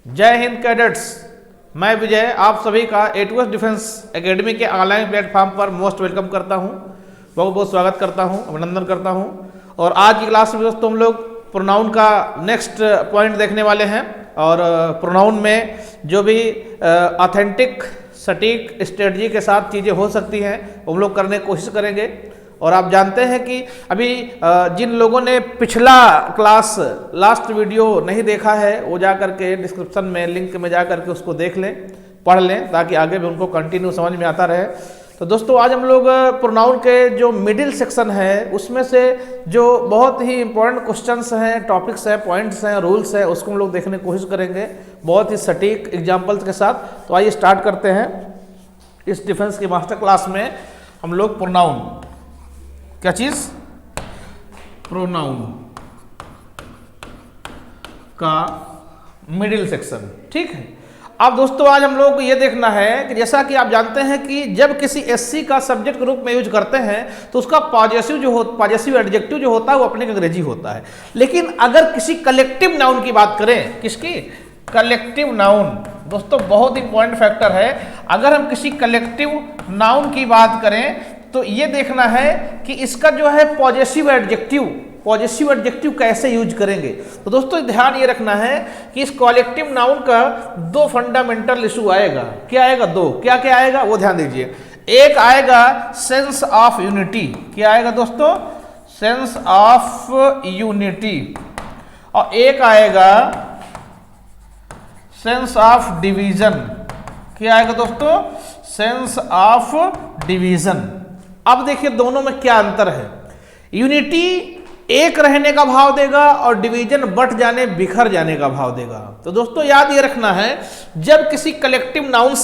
जय हिंद कैडेट्स, मैं विजय आप सभी का A2S डिफेंस एकेडमी के ऑनलाइन प्लेटफॉर्म पर मोस्ट वेलकम करता हूं। बहुत बहुत स्वागत करता हूं, अभिनंदन करता हूं। और आज की क्लास में दोस्तों हम लोग प्रोनाउन का नेक्स्ट पॉइंट देखने वाले हैं। और प्रोनाउन में जो भी ऑथेंटिक सटीक स्ट्रेटजी के साथ चीज़ें हो सकती हैं वो हम लोग करने की कोशिश करेंगे। और आप जानते हैं कि अभी जिन लोगों ने पिछला क्लास लास्ट वीडियो नहीं देखा है वो जा करके डिस्क्रिप्शन में लिंक में जा करके उसको देख लें, पढ़ लें, ताकि आगे भी उनको कंटिन्यू समझ में आता रहे। तो दोस्तों आज हम लोग प्रोनाउन के जो मिडिल सेक्शन है उसमें से जो बहुत ही इंपॉर्टेंट क्वेश्चंस हैं, टॉपिक्स हैं, पॉइंट्स हैं, रूल्स हैं, उसको हम लोग देखने की कोशिश करेंगे बहुत ही सटीक एग्जाम्पल्स के साथ। तो आइए स्टार्ट करते हैं। इस डिफेंस की मास्टर क्लास में हम लोग प्रोनाउन, क्या चीज, प्रोनाउन का मिडिल सेक्शन, ठीक है। अब दोस्तों आज हम लोग को ये देखना है कि जैसा कि आप जानते हैं कि जब किसी एससी का सब्जेक्ट के रूप में यूज करते हैं तो उसका पॉजेसिव एडजेक्टिव जो होता है वो अपने अंग्रेजी होता है। लेकिन अगर किसी कलेक्टिव नाउन की बात करें, किसकी, कलेक्टिव नाउन, दोस्तों बहुत इंपॉर्टेंट फैक्टर है। अगर हम किसी कलेक्टिव नाउन की बात करें तो ये देखना है कि इसका जो है पॉजेसिव एडजेक्टिव कैसे यूज करेंगे। तो दोस्तों ध्यान ये रखना है कि इस कलेक्टिव नाउन का दो फंडामेंटल इशू आएगा। क्या आएगा? दो। क्या क्या आएगा वो ध्यान दीजिए। एक आएगा सेंस ऑफ यूनिटी। क्या आएगा दोस्तों? Sense of unity. और एक आएगा सेंस ऑफ डिवीजन। क्या आएगा दोस्तों? Sense of division. अब देखिए दोनों में क्या अंतर है। यूनिटी एक रहने का भाव देगा और डिवीजन बट जाने, बिखर जाने का भाव देगा। तो दोस्तों याद ये रखना है, जब किसी कलेक्टिव नाउन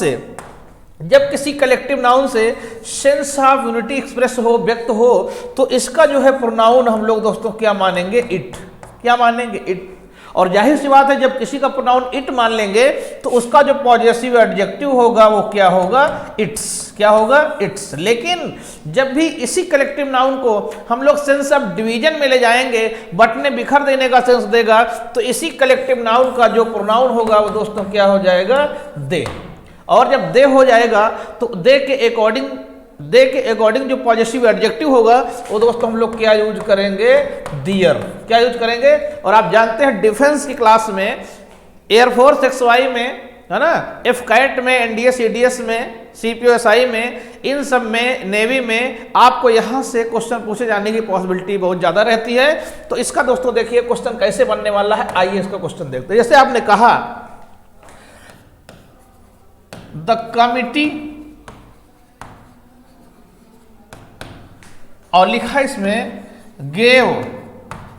से सेंस ऑफ यूनिटी एक्सप्रेस हो, व्यक्त हो, तो इसका जो है प्रोनाउन हम लोग दोस्तों क्या मानेंगे? इट। क्या मानेंगे? इट। और जाहिर सी बात है जब किसी का प्रोनाउन इट मान लेंगे तो उसका जो पॉजेसिव एडजेक्टिव होगा वो क्या होगा? इट्स। क्या होगा? इट्स। लेकिन जब भी इसी कलेक्टिव नाउन को हम लोग सेंस ऑफ डिवीजन में ले जाएंगे, बटने बिखर देने का सेंस देगा, तो इसी कलेक्टिव नाउन का जो प्रोनाउन होगा वो दोस्तों क्या हो जाएगा? दे। और जब दे हो जाएगा तो दे के अकॉर्डिंग जो पॉजिटिव एडजेक्टिव होगा वो दोस्तों हम लोग क्या यूज करेंगे? दियर। क्या यूज करेंगे? और आप जानते हैं डिफेंस की क्लास में, एयरफोर्स XY में, है ना, एफकैट में, NDS EDS में, CPOSI में, इन सब में, नेवी में आपको यहां से क्वेश्चन पूछे जाने की पॉसिबिलिटी बहुत ज्यादा रहती है। तो इसका दोस्तों देखिए क्वेश्चन कैसे बनने वाला है, आइए इसका क्वेश्चन देखते हैं। जैसे आपने कहा द कमिटी, और लिखा इसमें गेव,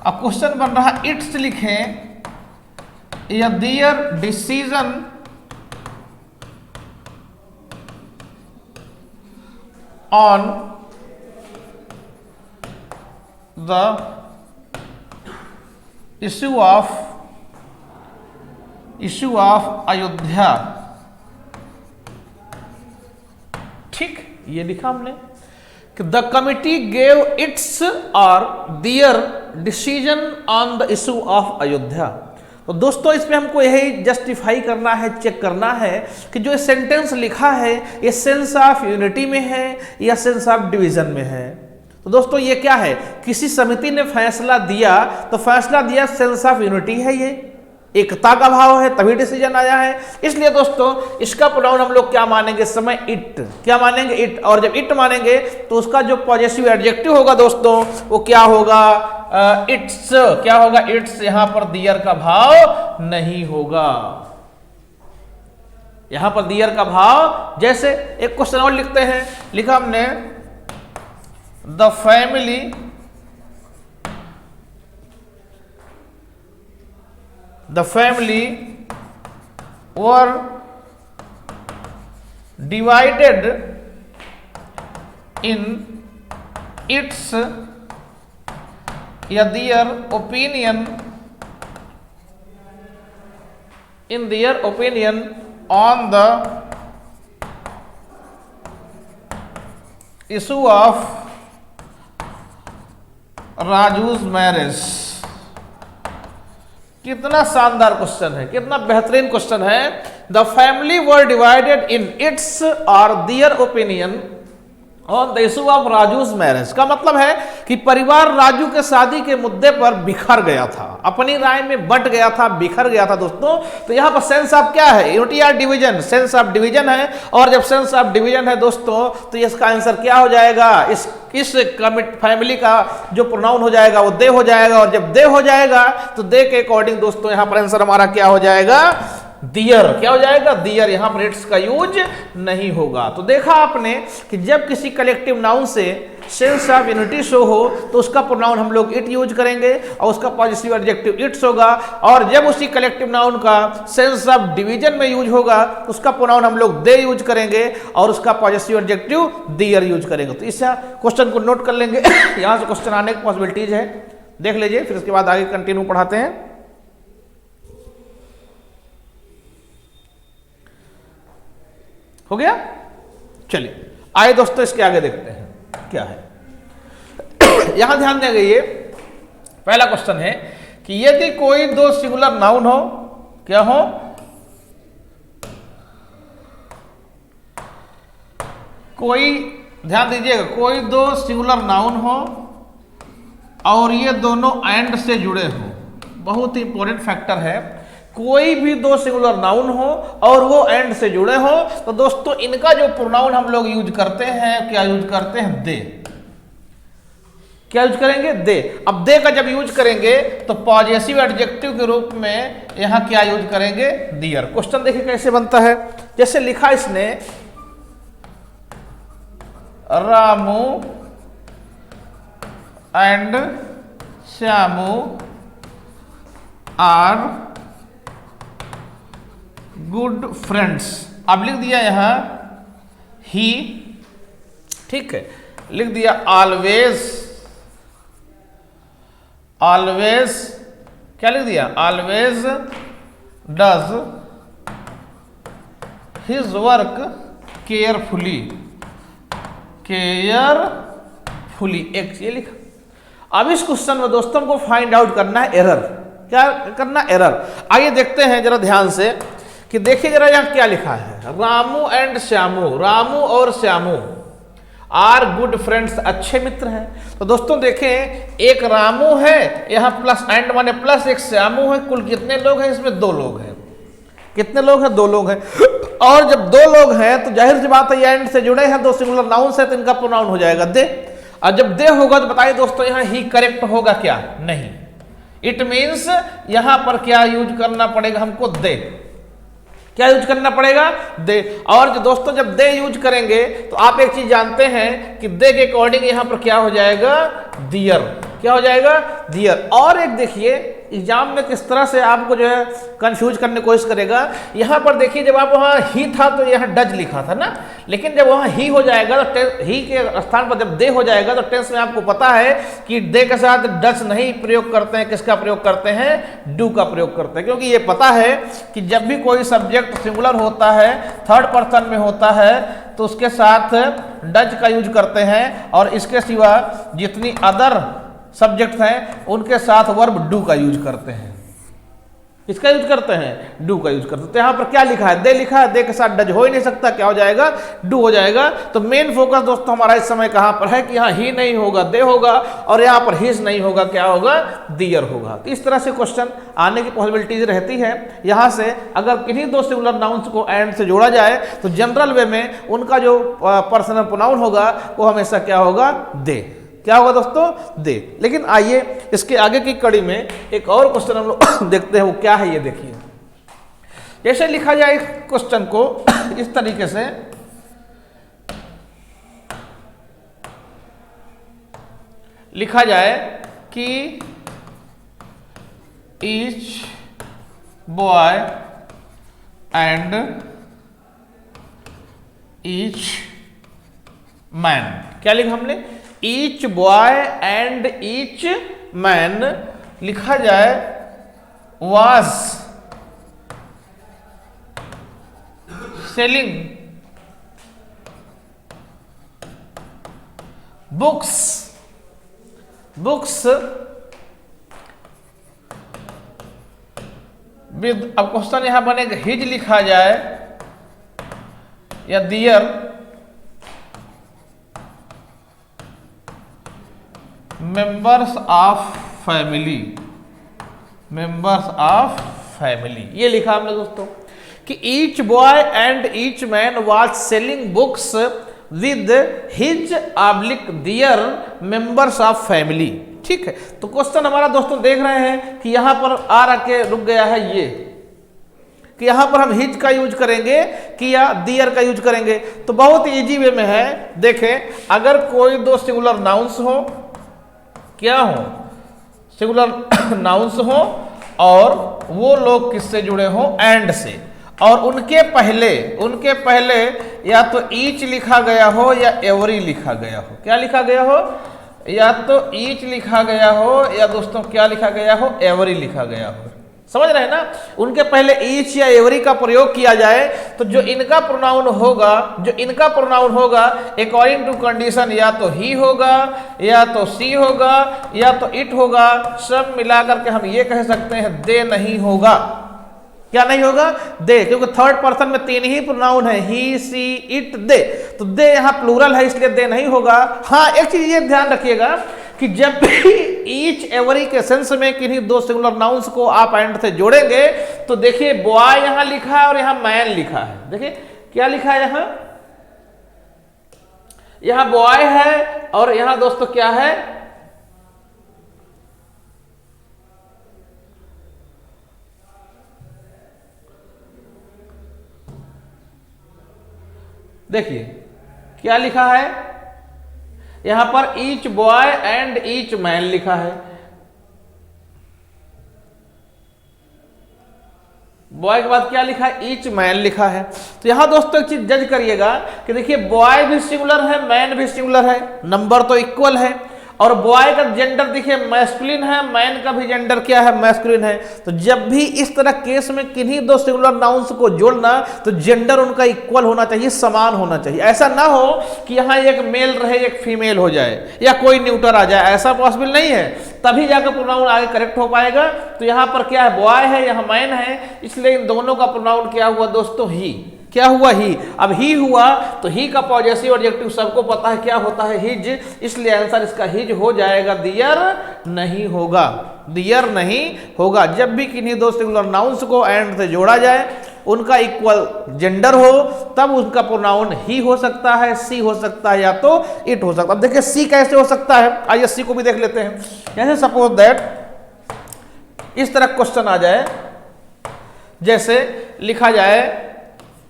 अब क्वेश्चन बन रहा इट्स लिखें या their decision on the issue of Ayodhya. ठीक, ये लिखा हमने कि द कमिटी गेव इट्स और their decision on the issue of Ayodhya. तो दोस्तों इसमें हमको यही जस्टिफाई करना है, चेक करना है कि जो सेंटेंस लिखा है ये सेंस ऑफ यूनिटी में है या सेंस ऑफ डिवीजन में है। तो दोस्तों ये क्या है? किसी समिति ने फैसला दिया, तो फैसला दिया सेंस ऑफ यूनिटी है, ये एकता का भाव है, तभी डिसीजन आया है। इसलिए दोस्तों इसका प्रोनाउन हम लोग क्या मानेंगे इस समय? इट। क्या मानेंगे? इट। और जब इट मानेंगे तो उसका जो पॉजिटिव एडजेक्टिव होगा दोस्तों वो क्या होगा? इट्स। क्या होगा? इट्स। यहां पर दियर का भाव नहीं होगा। यहां पर दियर का भाव, जैसे एक क्वेश्चन और लिखते हैं, लिखा हमने the family were divided in its या their opinion on the issue of Raju's marriage। कितना शानदार क्वेश्चन है, कितना बेहतरीन क्वेश्चन है। The family were divided in its और their opinion on the issue of Raju's marriage. का मतलब है कि परिवार राजू के शादी के मुद्दे पर बिखर गया था, अपनी राय में बंट गया था, बिखर गया था दोस्तों। तो यहाँ पर सेंस ऑफ क्या है, यूनिटी या डिवीजन, सेंस ऑफ डिवीजन है। और जब सेंस ऑफ डिवीजन है दोस्तों तो इसका आंसर क्या हो जाएगा, इस फैमिली का जो प्रोनाउन हो जाएगा वो दे हो जाएगा। और जब दे हो जाएगा तो दे के अकॉर्डिंग दोस्तों यहाँ पर आंसर हमारा क्या हो जाएगा, दियर। क्या हो जाएगा, दियर। यहां पर इट्स का यूज नहीं होगा। तो देखा आपने कि जब किसी कलेक्टिव नाउन से सेंस ऑफ यूनिटी शो हो तो उसका प्रोनाउन हम लोग इट यूज करेंगे और उसका पॉजिटिव एडजेक्टिव इट्स होगा। और जब उसी कलेक्टिव नाउन का सेंस ऑफ डिवीजन में यूज होगा तो उसका प्रोनाउन हम लोग दे यूज करेंगे और उसका पॉजिटिव एडजेक्टिव दियर यूज करेंगे। तो इस क्वेश्चन को नोट कर लेंगे। यहां से क्वेश्चन आने की पॉसिबिलिटीज है, देख लीजिए, फिर उसके बाद आगे कंटिन्यू पढ़ाते हैं। हो गया, चलिए आइए दोस्तों इसके आगे देखते हैं क्या है। यहां ध्यान देंगे, ये पहला क्वेश्चन है कि यदि कोई दो सिंगुलर नाउन हो, क्या हो, कोई, ध्यान दीजिएगा, कोई दो सिंगुलर नाउन हो और ये दोनों एंड से जुड़े हो। बहुत ही इंपॉर्टेंट फैक्टर है, कोई भी दो सिंगुलर नाउन हो और वो एंड से जुड़े हो तो दोस्तों इनका जो प्रोनाउन हम लोग यूज करते हैं, क्या यूज करते हैं, दे। क्या यूज करेंगे, दे। अब दे का जब यूज करेंगे तो पॉजिटिव एडजेक्टिव के रूप में यहां क्या यूज करेंगे, दियर। क्वेश्चन देखिए कैसे बनता है, जैसे लिखा इसने, Ramu and Shyamu are good friends. अब लिख दिया यहां ही, ठीक है, लिख दिया ऑलवेज, ऑलवेज, क्या लिख दिया, always does his work carefully, carefully, एक ये लिखा। अब इस क्वेश्चन में दोस्तों को फाइंड आउट करना है एरर। क्या करना, एरर। आइए देखते हैं जरा ध्यान से कि देखिए जरा यहां क्या लिखा है, रामू एंड श्यामू, रामू और श्यामू आर गुड फ्रेंड्स, अच्छे मित्र हैं। तो दोस्तों देखें, एक रामू है यहां प्लस एंड माने प्लस, एक श्यामू है, कुल कितने लोग हैं इसमें, दो लोग हैं। कितने लोग हैं, दो लोग हैं। और जब दो लोग हैं तो जाहिर सी बात है ये एंड से जुड़े हैं, दो सिंगुलर नाउन से, तो इनका प्रोनाउन हो जाएगा दे। और जब दे होगा तो बताइए दोस्तों यहां ही करेक्ट होगा क्या, नहीं। इट मीन्स यहां पर क्या यूज करना पड़ेगा हमको, दे। क्या यूज करना पड़ेगा, दे। और जो दोस्तों जब दे यूज करेंगे तो आप एक चीज जानते हैं कि दे के अकॉर्डिंग यहां पर क्या हो जाएगा, दियर। क्या हो जाएगा, दियर। और एक देखिए एग्जाम में किस तरह से आपको जो है कंफ्यूज करने की कोशिश करेगा। यहां पर देखिए जब आप वहां ही था तो यहां डज लिखा था ना, लेकिन जब वहां ही हो जाएगा तो ही के स्थान पर जब दे हो जाएगा तो टेंस में आपको पता है कि दे के साथ डज नहीं प्रयोग करते हैं, किसका प्रयोग करते हैं, डू का प्रयोग करते हैं। क्योंकि ये पता है कि जब भी कोई सब्जेक्ट सिंगुलर होता है, थर्ड पर्सन में होता है, तो उसके साथ डज का यूज करते हैं और इसके सिवा जितनी अदर सब्जेक्ट हैं उनके साथ वर्ब डू का यूज करते हैं। इसका यूज करते हैं, डू का यूज करते हैं। तो यहां पर क्या लिखा है, दे लिखा है, दे के साथ डज हो ही नहीं सकता, क्या हो जाएगा, डू हो जाएगा। तो मेन फोकस दोस्तों हमारा इस समय कहां पर है कि यहाँ ही नहीं होगा, दे होगा, और यहां पर हिज नहीं होगा, क्या होगा, दियर होगा। तो इस तरह से क्वेश्चन आने की पॉसिबिलिटीज रहती है। यहां से अगर किन्हीं दो सिंगुलर नाउन्स को एंड से जोड़ा जाए तो जनरल वे में उनका जो पर्सनल प्रोनाउन होगा वो हमेशा क्या होगा, दे। क्या होगा दोस्तों, दे। लेकिन आइए इसके आगे की कड़ी में एक और क्वेश्चन हम लोग देखते हैं, वो क्या है ये देखिए। जैसे लिखा जाए क्वेश्चन को इस तरीके से, लिखा जाए कि each boy and each man. क्या लिखा हमने, each boy and each man. लिखा जाए वाज सेलिंग बुक्स विद, अब क्वेश्चन यहां बनेगा हिज लिखा जाए या their members of family, members of family, ये लिखा हमने दोस्तों कि each boy and each man was selling books with his oblique their members of family. ठीक है, तो क्वेश्चन हमारा दोस्तों देख रहे हैं कि यहां पर आ रखे रुक गया है ये कि यहां पर हम हिज का यूज करेंगे कि या दियर का यूज करेंगे। तो बहुत इजी वे में है, देखें अगर कोई दो सिंगुलर नाउन्स हो, क्या हो, सिंगुलर नाउन्स हो और वो लोग किससे जुड़े हो, एंड से, और उनके पहले या तो ईच लिखा गया हो या एवरी लिखा गया हो। क्या लिखा गया हो, या तो ईच लिखा गया हो या दोस्तों क्या लिखा गया हो, एवरी लिखा गया हो। समझ रहे हैं ना, उनके पहले ईच या एवरी का प्रयोग किया जाए तो जो इनका प्रोनाउन होगा अकॉर्डिंग टू कंडीशन या तो ही होगा या तो सी होगा या तो इट होगा, सब मिलाकर के हम ये कह सकते हैं दे नहीं होगा। क्या नहीं होगा, दे, क्योंकि थर्ड पर्सन में तीन ही प्रोनाउन है, ही सी इट दे, तो दे यहाँ प्लूरल है इसलिए दे नहीं होगा। हाँ, एक चीज ये ध्यान रखिएगा कि जब भी ईच एवरी के सेंस में किन्हीं दो सिंगुलर नाउन्स को आप एंड से जोड़ेंगे तो देखिए बॉय यहां लिखा है और यहां मैन लिखा है। देखिए क्या लिखा है, यहां बॉय है और यहां दोस्तों क्या है, देखिए क्या लिखा है, यहां पर each boy and each man लिखा है। बॉय के बाद क्या लिखा है, ईच मैन लिखा है। तो यहां दोस्तों एक चीज जज करिएगा कि देखिए बॉय भी सिंगुलर है, मैन भी सिंगुलर है, नंबर तो इक्वल है, और बॉय का जेंडर देखिए मैस्कुलिन है, मैन का भी जेंडर क्या है, मैस्कुलिन है। तो जब भी इस तरह केस में किन्हीं दो सिंगुलर नाउन्स को जोड़ना तो जेंडर उनका इक्वल होना चाहिए, समान होना चाहिए। ऐसा ना हो कि यहाँ एक मेल रहे एक फीमेल हो जाए या कोई न्यूटर आ जाए, ऐसा पॉसिबल नहीं है, तभी जाकर प्रोनाउन आगे करेक्ट हो पाएगा। तो यहाँ पर क्या है, बॉय है, यहाँ मैन है, इसलिए इन दोनों का प्रोनाउन क्या हुआ दोस्तों, ही। क्या हुआ, ही। अब ही हुआ तो ही का पॉजेसिव एडजेक्टिव सबको पता है क्या होता है, हिज, इसलिए आंसर इसका हिज हो जाएगा, दियर नहीं होगा, दियर नहीं होगा। जब भी किन्हीं दो सिंगुलर नाउन्स को एंड से जोड़ा जाए, उनका इक्वल जेंडर हो, तब उनका प्रोनाउन ही हो सकता है, सी हो सकता है या तो इट हो सकता है। अब देखिए सी कैसे हो सकता है, आइए सी को भी देख लेते हैं। जैसे सपोज दैट इस तरह क्वेश्चन आ जाए, जैसे लिखा जाए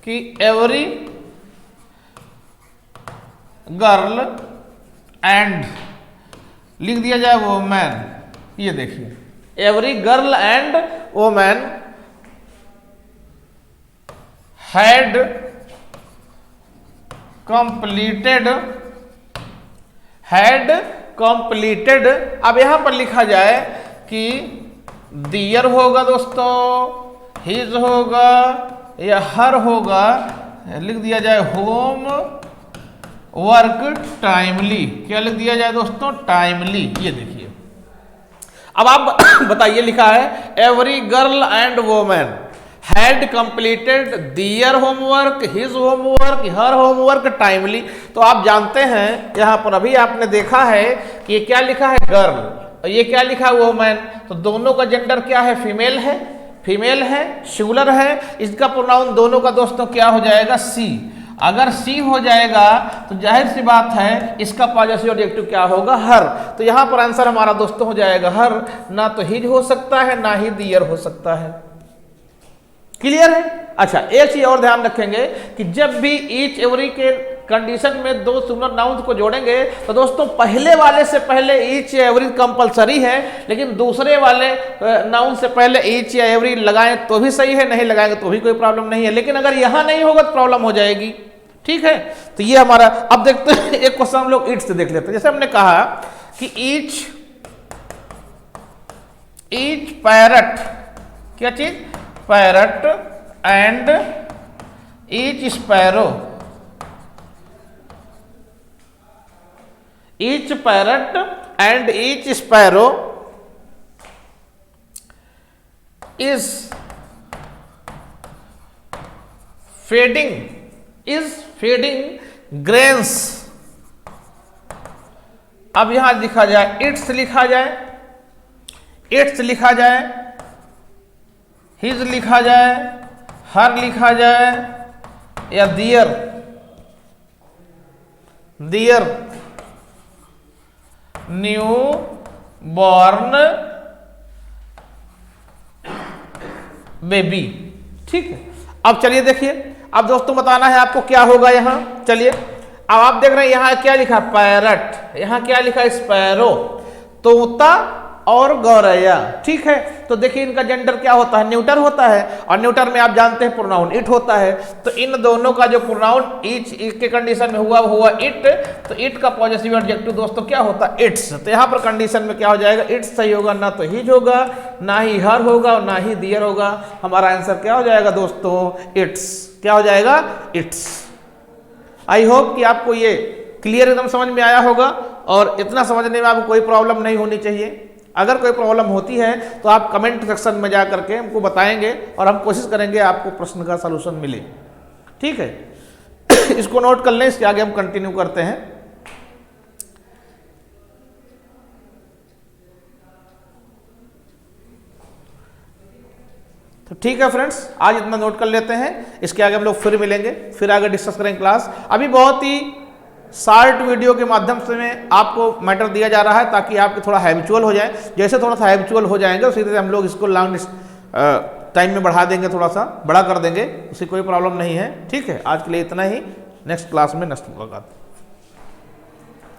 कि एवरी गर्ल एंड, लिख दिया जाए वोमैन। ये देखिए every girl and woman had completed. अब यहां पर लिखा जाए कि दियर होगा दोस्तों, हिज होगा या हर होगा, लिख दिया जाए होम वर्क टाइमली। क्या लिख दिया जाए दोस्तों, टाइमली। ये देखिए अब आप बताइए, लिखा है every girl and woman had completed their homework, his homework, her homework timely. तो आप जानते हैं यहां पर अभी आपने देखा है कि ये क्या लिखा है, गर्ल, और ये क्या लिखा है, वोमैन। तो दोनों का जेंडर क्या है, फीमेल है, फीमेल है, सिंगुलर है, इसका प्रोनाउन दोनों का दोस्तों क्या हो जाएगा, सी। अगर सी हो जाएगा तो जाहिर सी बात है इसका पॉजेसिव एडजेक्टिव क्या होगा, हर। तो यहां पर आंसर हमारा दोस्तों हो जाएगा हर, ना तो हिज हो सकता है ना ही दियर हो सकता है। क्लियर है। अच्छा, एक चीज और ध्यान रखेंगे कि जब भी ईच एवरी के कंडीशन में दो सिंगुलर नाउन्स को जोड़ेंगे तो दोस्तों पहले वाले से पहले ईच या एवरी कंपलसरी है, लेकिन दूसरे वाले नाउन से पहले ईच या एवरी लगाएं तो भी सही है, नहीं लगाएंगे तो भी कोई प्रॉब्लम नहीं है। लेकिन अगर यहां नहीं होगा तो प्रॉब्लम हो जाएगी। ठीक है, तो ये हमारा, अब देखते हैं एक क्वेश्चन हम लोग ईट से देख लेते हैं। जैसे हमने कहा कि ईच पैरट, क्या चीज, parrot and each sparrow, each parrot and each sparrow is fading is fading grains. अब यहां लिखा जाए इट्स, लिखा जाए इट्स, लिखा जाए हिज, लिखा जाए हर, लिखा जाए या दियर, दियर न्यू बॉर्न बेबी। ठीक है, अब चलिए देखिए, अब दोस्तों बताना है आपको क्या होगा यहां। चलिए अब आप देख रहे हैं यहां क्या लिखा, पैरट, यहां क्या लिखा, स्पैरो, तोता और गौरैया। ठीक है, तो देखिए इनका जेंडर क्या होता है, न्यूटर होता है, और न्यूटर में आप जानते हैं प्रोनाउन इट होता है। तो इन दोनों का जो प्रोनाउन ईच के कंडीशन में हुआ इट, तो इट का पॉजिटिव एडजेक्टिव दोस्तों क्या होता है, इट्स। तो यहाँ पर कंडीशन में क्या हो जाएगा, इट्स सही होगा, ना तो हिज होगा, ना ही हर होगा, और ना ही दियर होगा। हमारा आंसर क्या हो जाएगा दोस्तों, इट्स। क्या हो जाएगा, इट्स। आई होप कि आपको ये क्लियर एकदम समझ में आया होगा, और इतना समझने में आपको कोई प्रॉब्लम नहीं होनी चाहिए। अगर कोई प्रॉब्लम होती है तो आप कमेंट सेक्शन में जा करके हमको बताएंगे, और हम कोशिश करेंगे आपको प्रश्न का सलूशन मिले। ठीक है, इसको नोट कर लें, इसके आगे हम कंटिन्यू करते हैं। तो ठीक है फ्रेंड्स, आज इतना नोट कर लेते हैं, इसके आगे हम लोग फिर मिलेंगे, फिर आगे डिस्कस करेंगे क्लास। अभी बहुत ही शॉर्ट वीडियो के माध्यम से में आपको मैटर दिया जा रहा है, ताकि आपके थोड़ा हैबिचुअल हो जाए। जैसे थोड़ा सा हैबिचुअल हो जाएंगे उसी तरह हम लोग इसको लॉन्ग टाइम में बढ़ा देंगे, थोड़ा सा बड़ा कर देंगे, उसकी कोई प्रॉब्लम नहीं है। ठीक है, आज के लिए इतना ही, नेक्स्ट क्लास में नेक्स्ट मुलाकात।